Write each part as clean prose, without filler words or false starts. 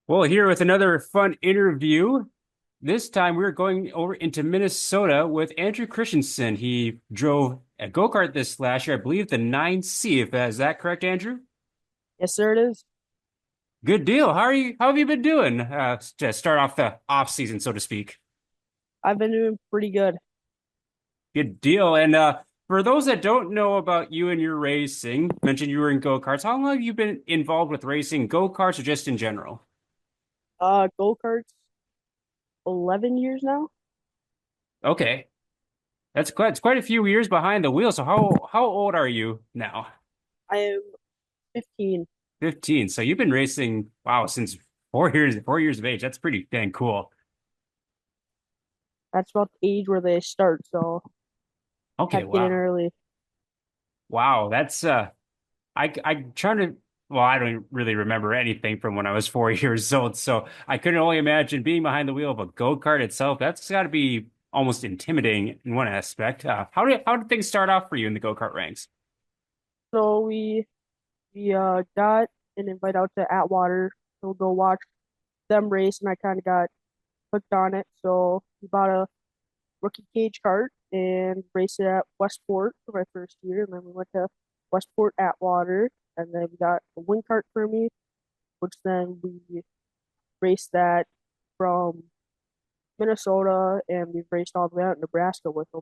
Well, here with another fun interview. This time we're going over into Minnesota with Andrew Christenson. He drove a go-kart this last year, I believe the 9C, if that is that correct, Andrew? Yes, sir, it is. Good deal. How are you? How have you been doing? To start off the off season, so to speak. I've been doing pretty good. Good deal. And for those that don't know about you and your racing, mentioned you were in go-karts. How long have you been involved with racing go-karts or just in general? Go-karts, 11 years now. Okay. It's quite a few years behind the wheel. So how old are you now? I am 15. 15. So you've been racing, wow, since 4 years of age. That's pretty dang cool. That's about the age where they start, so Okay, had to get in wow. early. Wow, that's I trying to well, I don't really remember anything from when I was 4 years old. So I couldn't only imagine being behind the wheel of a go-kart itself. That's got to be almost intimidating in one aspect. How did things start off for you in the go-kart ranks? So we got an invite out to Atwater to go watch them race, and I kind of got hooked on it. So we bought a rookie cage kart and raced it at Westport for my first year, and then we went to Westport Atwater, and then we got a wing kart for me, which then we raced that from Minnesota, and we've raced all the way out in Nebraska with them.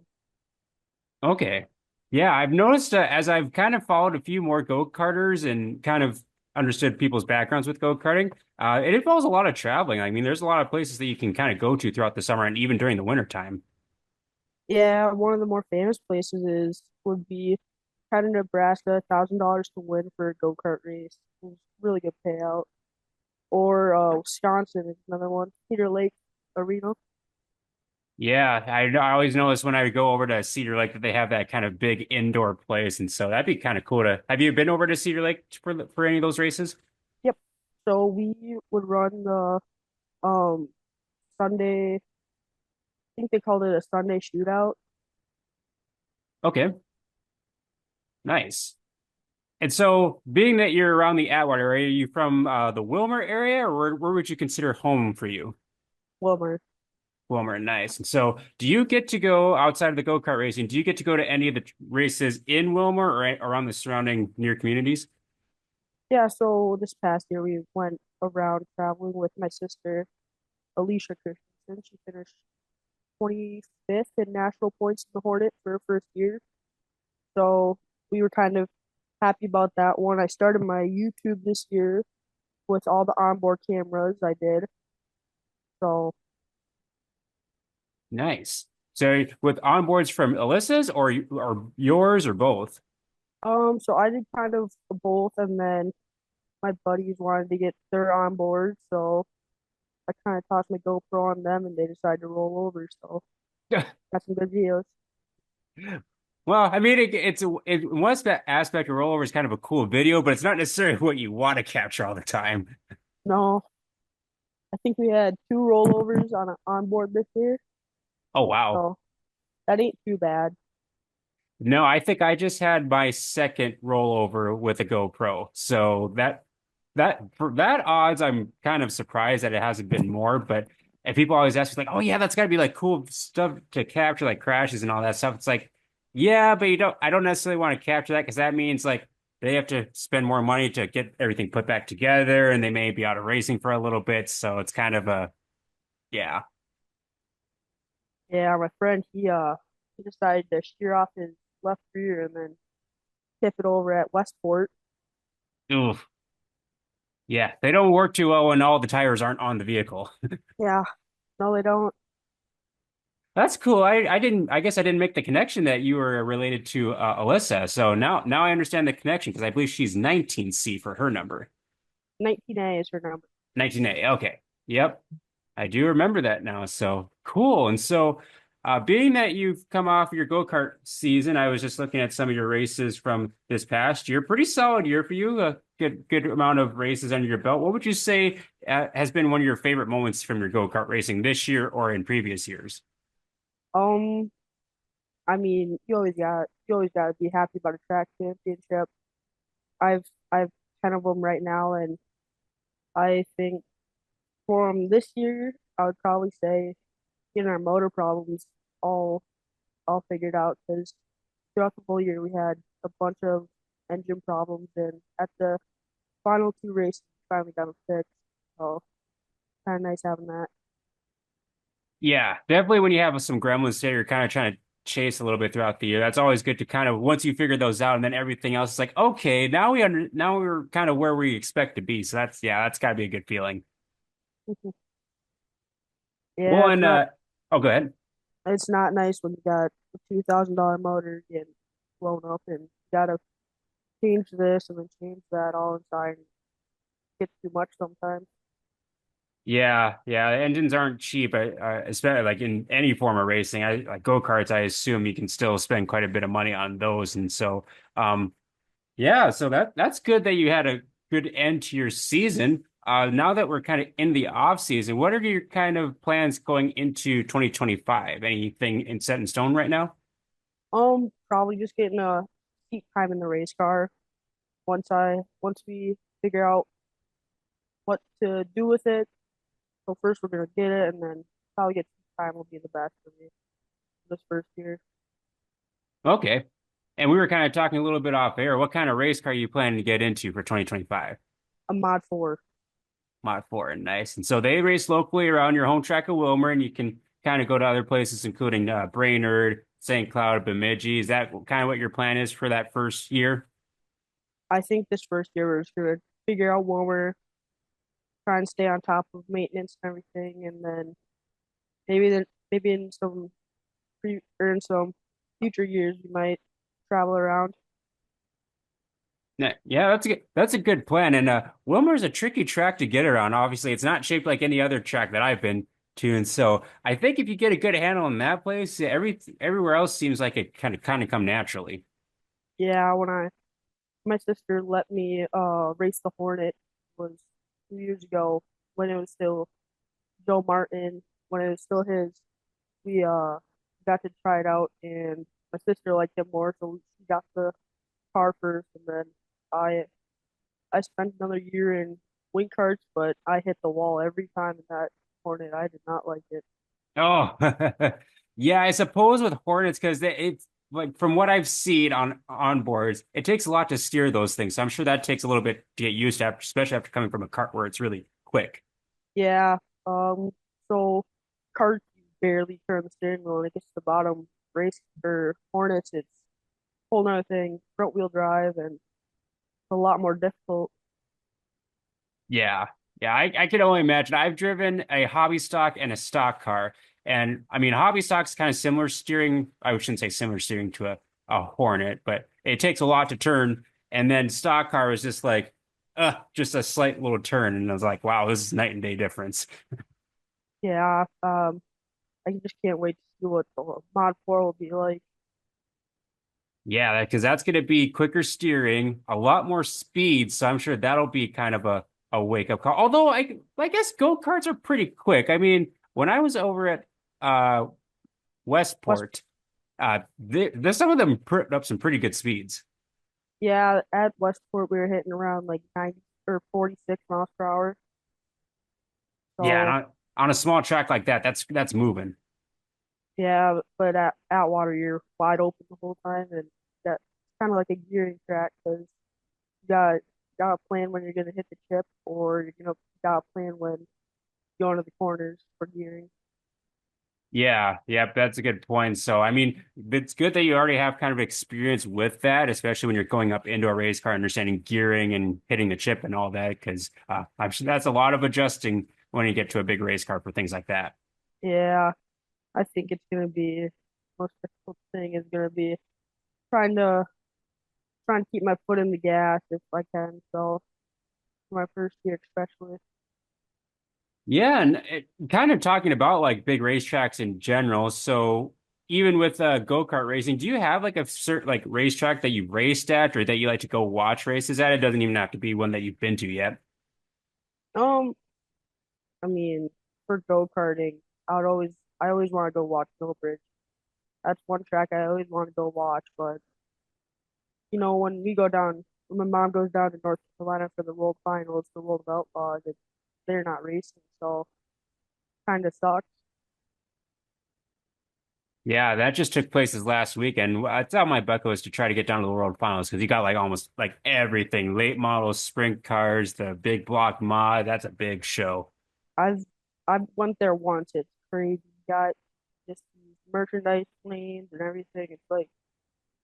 Okay. Yeah, I've noticed as I've kind of followed a few more go-karters and kind of understood people's backgrounds with go-karting, it involves a lot of traveling. I mean, there's a lot of places that you can kind of go to throughout the summer and even during the winter time. Yeah, one of the more famous places is would be kind of Nebraska, $1,000 to win for a go-kart race. It's really good payout. Or Wisconsin is another one. Cedar Lake Arena. Yeah, I always notice when I go over to Cedar Lake that they have that kind of big indoor place, and so that'd be kind of cool to. Have you been over to Cedar Lake for any of those races? Yep. So we would run the um Sunday. I think they called it a Sunday shootout. Okay, nice. And so, being that you're around the Atwater area, are you from the Willmar area, or where would you consider home for you? Wilmer. Wilmer, nice. And so, do you get to go outside of the go-kart racing? Do you get to go to any of the races in Wilmer or around the surrounding near communities? Yeah. So this past year we went around traveling with my sister Alicia Christenson. She finished 25th in national points in the Hornet for her first year. So we were kind of happy about that one. I started my YouTube this year with all the onboard cameras I did. So Nice. So, with onboards from Alyssa's or yours or both? so I did kind of both, and then my buddies wanted to get their onboard, so I kind of tossed my GoPro on them, and they decided to roll over. So got some good videos. Well, I mean, one aspect of rollover is kind of a cool video, but it's not necessarily what you want to capture all the time. No, I think we had two rollovers on an onboard this year, Oh, wow. so that ain't too bad. No, I think I just had my second rollover with a GoPro. So that for that odds, I'm kind of surprised that it hasn't been more. But and people always ask me like, oh yeah, that's gotta be like cool stuff to capture, like crashes and all that stuff. It's like, yeah, but I don't necessarily want to capture that because that means like they have to spend more money to get everything put back together and they may be out of racing for a little bit. So it's kind of a yeah. Yeah, my friend he decided to shear off his left rear and then tip it over at Westport. Oof. Yeah, they don't work too well when all the tires aren't on the vehicle. Yeah, no, they don't. That's cool. I guess I didn't make the connection that you were related to Alyssa. So now I understand the connection because I believe she's 19C for her number. 19A is her number. 19A. Okay. Yep. I do remember that now. So cool. And so being that you've come off your go-kart season, I was just looking at some of your races from this past year. Pretty solid year for you. A good amount of races under your belt. What would you say has been one of your favorite moments from your go-kart racing this year or in previous years? Um, I mean, you always got to be happy about a track championship. I've 10 of them right now, and I think from this year, I would probably say getting our motor problems all all figured out because throughout the whole year we had a bunch of engine problems, and at the final two races we finally got them fixed. So kind of nice having that. Yeah, definitely when you have some gremlins that you're kind of trying to chase a little bit throughout the year, that's always good to kind of once you figure those out and then everything else is like, okay, now we're kind of where we expect to be. So that's gotta be a good feeling. Yeah, Well, and oh, go ahead. it's not nice when you got a $2,000 motor getting blown up and you gotta change this and then change that all inside. It gets too much sometimes. Yeah, yeah, engines aren't cheap, especially like in any form of racing. I like go-karts, I assume you can still spend quite a bit of money on those. And so yeah, so that's good that you had a good end to your season. Now that we're kind of in the off season, what are your kind of plans going into 2025? Anything set in stone right now? Probably just getting a seat time in the race car once we figure out what to do with it. So first we're gonna get it, and then probably get seat time will be the best for me this first year. Okay. And we were kind of talking a little bit off air. What kind of race car are you planning to get into for 2025? A mod 4. Mod 4, nice. And so they race locally around your home track of Willmar, and you can kind of go to other places, including Brainerd, St. Cloud, Bemidji. Is that kind of what your plan is for that first year? I think this first year we're just gonna figure out when we're trying to stay on top of maintenance and everything, and then maybe in some or in some future years we might travel around. Yeah, that's a good plan. And Wilmer's a tricky track to get around. Obviously, it's not shaped like any other track that I've been to, and so I think if you get a good handle on that place, everywhere else seems like it kind of come naturally. Yeah, when I my sister let me race the Hornet was 2 years ago when it was still Joe Martin, when it was still his. We got to try it out, and my sister liked it more, so she got the car first, and then I I spent another year in wing carts, but I hit the wall every time in that Hornet. I did not like it. Oh, yeah, I suppose with Hornets because it's like from what I've seen on boards, it takes a lot to steer those things. So I'm sure that takes a little bit to get used to, after, especially after coming from a cart where it's really quick. Yeah, so carts you barely turn the steering wheel, and it gets to the bottom. Race for Hornets, it's a whole nother thing. Front wheel drive, and it's a lot more difficult. Yeah. Yeah, I can only imagine. I've driven a hobby stock and a stock car. And I mean, hobby stock's kind of similar steering. I shouldn't say similar steering to a Hornet, but it takes a lot to turn. And then stock car is just like, just a slight little turn. And I was like, wow, this is night and day difference. Yeah, I just can't wait to see what the Mod 4 will be like. Yeah, because that's going to be quicker steering, a lot more speed. So I'm sure that'll be kind of a wake up call. Although I guess go-karts are pretty quick. I mean, when I was over at uh West, Westport, there's some of them put up some pretty good speeds. yeah, at Westport we were hitting around like 90 or 46 miles per hour. Yeah, and So on a small track like that, that's moving. yeah, but at Water you're wide open the whole time, and that's kind of like a gearing track because you got to plan when you're gonna hit the chip, or you got to plan when you go into the corners for gearing. Yeah, yeah, that's a good point. So, I mean, it's good that you already have kind of experience with that, especially when you're going up into a race car, understanding gearing and hitting the chip and all that, because I'm sure that's a lot of adjusting when you get to a big race car for things like that. Yeah, I think it's gonna be most difficult thing is gonna be trying to trying to keep my foot in the gas if I can. So my first year especially. Yeah, and kind of talking about like big racetracks in general. So, even with go-kart racing, do you have like a certain like racetrack that you raced at or that you like to go watch races at? It doesn't even have to be one that you've been to yet. Um, I mean, for go-karting, I always want to go watch Millbridge. That's one track I always want to go watch. But when my mom goes down to North Carolina for the World Finals, the World of Outlaws, they're not racing, so kind of sucks. Yeah, that just took place this last weekend. It's on my bucket list to try to get down to the World Finals because you got like almost like everything, late models, sprint cars, the big block mod. That's a big show. I've I've went there once. It's crazy. You got just these merchandise lanes and everything. It's like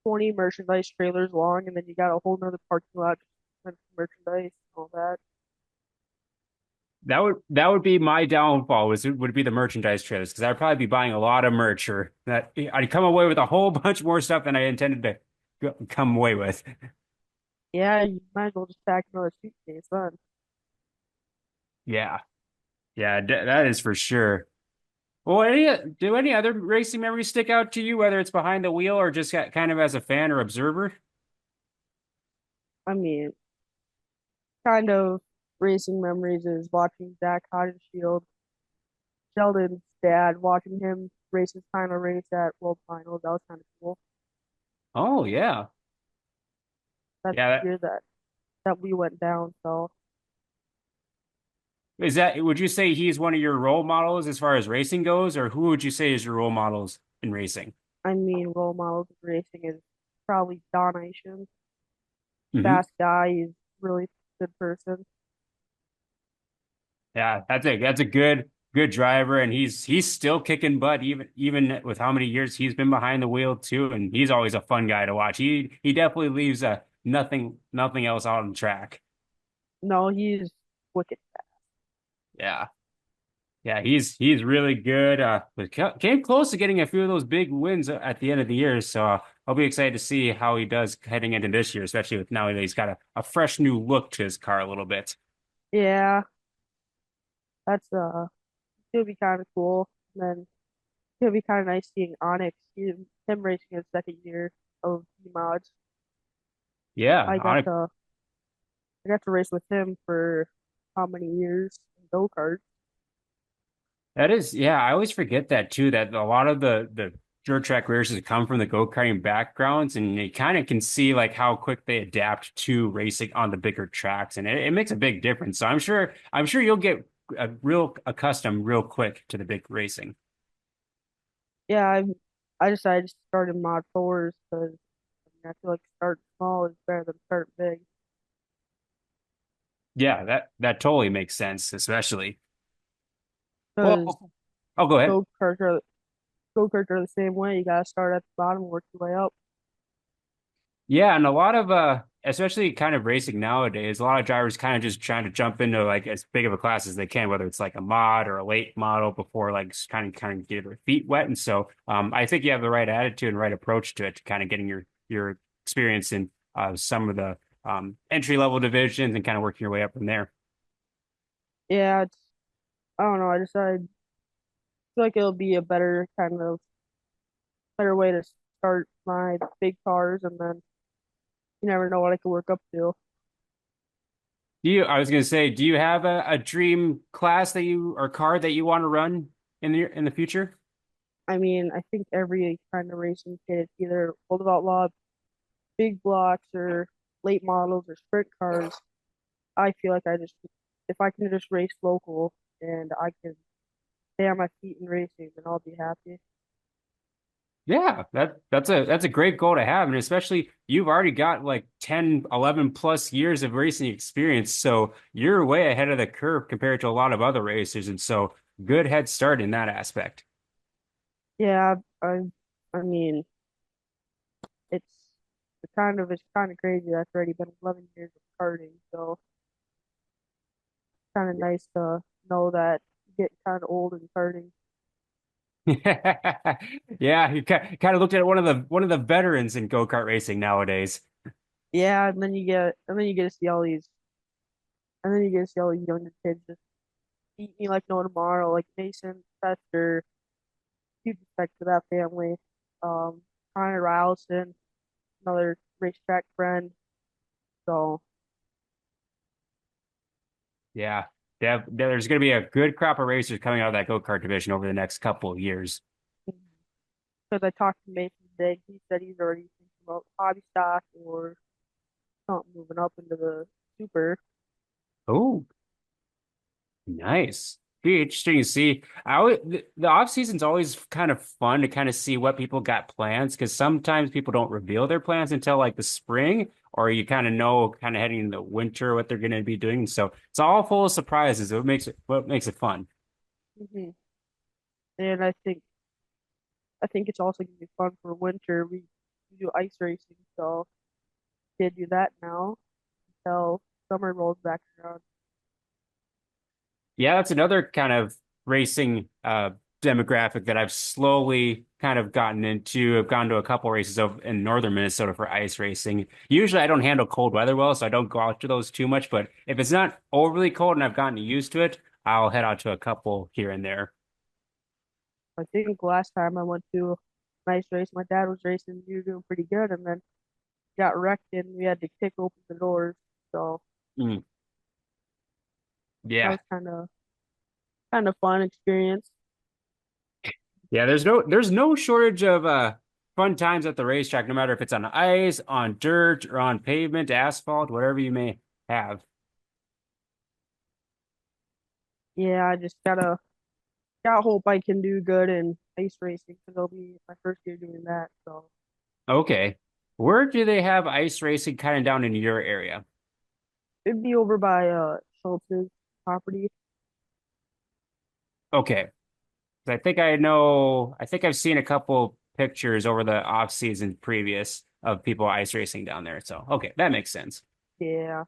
20 merchandise trailers long, and then you got a whole nother parking lot just for merchandise and all that. That would be my downfall was would be the merchandise trailers because I'd probably be buying a lot of merch or that I'd come away with a whole bunch more stuff than I intended to come away with. Yeah, you might as well just pack another suitcase then. Yeah, yeah, that is for sure. Well, do any other racing memories stick out to you, whether it's behind the wheel or just kind of as a fan or observer? I mean, kind of racing memories is watching Zach Shield, Sheldon's dad, watching him race his final race at World Finals. That was kind of cool. Oh yeah, That's yeah. the year that we went down. So Is that, would you say he's one of your role models as far as racing goes, or who would you say is your role models in racing? I mean, role models in racing is probably Don Isham. Hmm. Fast guy. He's really good person. Yeah, that's a good driver, and he's still kicking butt even with how many years he's been behind the wheel too, and he's always a fun guy to watch. He definitely leaves nothing else out on track. No, he's wicked. Yeah. Yeah, he's really good. But came close to getting a few of those big wins at the end of the year. So I'll be excited to see how he does heading into this year, especially with now that he's got a fresh new look to his car a little bit. Yeah, that's it'll be kind of cool. And then it'll be kind of nice seeing Onyx, him racing his second year of V mods. Yeah, I got to I got to race with him for how many years in go-kart. that is, yeah, I always forget that too, that a lot of the dirt track racers come from the go-karting backgrounds, and you kind of can see like how quick they adapt to racing on the bigger tracks, and it makes a big difference. So I'm sure you'll get real accustomed real quick to the big racing. Yeah, I decided to start in mod fours because I feel like starting small is better than starting big. Yeah, that totally makes sense, especially. Because Well, oh, go ahead. go-karts are go-karts are the same way. You gotta start at the bottom and work your way up. Yeah, and a lot of especially kind of racing nowadays, a lot of drivers kind of just trying to jump into like as big of a class as they can, whether it's like a mod or a late model before like kind of get their feet wet. And so I think you have the right attitude and right approach to it to kind of getting your experience in some of the entry level divisions and kind of working your way up from there. Yeah, I don't know. I decided feel like it'll be a better kind of better way to start my big cars, and then you never know what I could work up to. I was gonna say, do you have a dream class that you or car that you want to run in the future? I mean, I think every kind of racing kid, it's either World of Outlaw, big blocks, or late models or sprint cars. I feel like if I can just race local and I can stay on my feet in racing, then I'll be happy. Yeah, that's a great goal to have. And especially you've already got like 10, 11 plus years of racing experience. So you're way ahead of the curve compared to a lot of other racers. And so good head start in that aspect. Yeah, I mean, it's it's kind of crazy. That's already been 11 years of karting, so kind of nice to know that you get kind of old and karting. Yeah, you kind of looked at one of the veterans in go-kart racing nowadays. Yeah, and then you get to see all these and then you get to see all these younger kids just eat me like no tomorrow, like Mason, Fester, huge respect to that family. Um, Connor Rylison, another racetrack friend. So Yeah, there's going to be a good crop of racers coming out of that go-kart division over the next couple of years. because I talked to Mason today, he said he's already thinking about hobby stock or something moving up into the super. Oh, Nice. Be interesting to see. The off season's always kind of fun to kind of see what people got plans because sometimes people don't reveal their plans until like the spring, or you kind of know kind of heading into winter what they're going to be doing. So it's all full of surprises. What makes it fun. Hmm. And I think it's also gonna be fun for winter. We do ice racing, so can't do that now until summer rolls back around. Yeah, that's another kind of racing demographic that I've slowly kind of gotten into. I've gone to a couple races over in northern Minnesota for ice racing. Usually I don't handle cold weather well, so I don't go out to those too much, but if it's not overly cold and I've gotten used to it, I'll head out to a couple here and there. I think last time I went to an ice race, my dad was racing, we were doing pretty good, and then got wrecked and we had to kick open the doors. So Mm, that yeah. was kind of fun experience. Yeah, there's no shortage of fun times at the racetrack, no matter if it's on ice, on dirt, or on pavement, asphalt, whatever you may have. Yeah, I just gotta hope I can do good in ice racing because it'll be my first year doing that. So Okay. Where do they have ice racing kind of down in your area? it'd be over by Schultz's property. Okay. I think I've seen a couple pictures over the off season previous of people ice racing down there. So, okay, that makes sense. Yeah.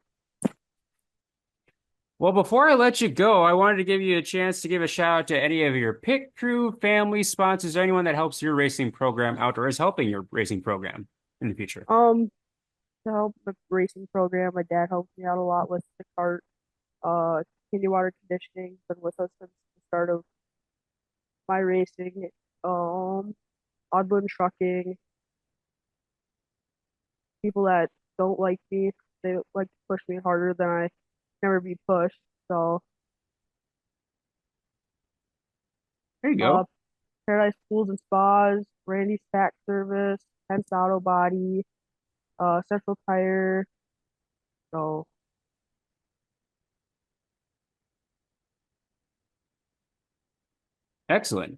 Well, before I let you go, I wanted to give you a chance to give a shout out to any of your pit crew, family, sponsors, or anyone that helps your racing program out or is helping your racing program in the future. Um, to help the racing program, my dad helped me out a lot with the cart, continue water conditioning, been with us since the start of my racing. Um, Odland trucking, people that don't like me, they like to push me harder than I never be pushed. So, There you uh, go. Paradise Schools and Spas, Randy's Tax Service, Pence Auto Body, Central Tire. So, Excellent.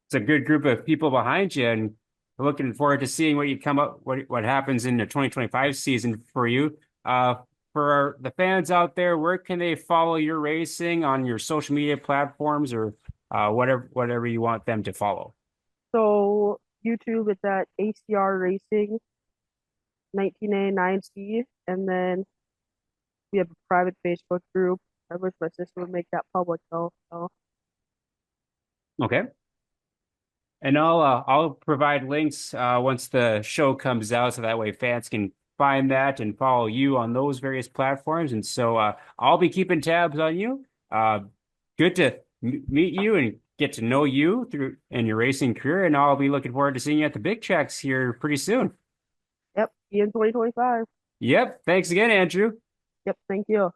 It's a good group of people behind you, and we're looking forward to seeing what you come up, what happens in the 2025 season for you. Uh, for the fans out there, where can they follow your racing on your social media platforms or whatever you want them to follow? so YouTube, it's at ACR Racing 19A9C, and then we have a private Facebook group. I wish my sister would make that public though. So, Okay. And I'll provide links once the show comes out, so that way fans can find that and follow you on those various platforms. And so I'll be keeping tabs on you. Good to meet you and get to know you through in your racing career, and I'll be looking forward to seeing you at the big tracks here pretty soon. yep, see you in 2025. Yep. Thanks again, Andrew. Yep, thank you.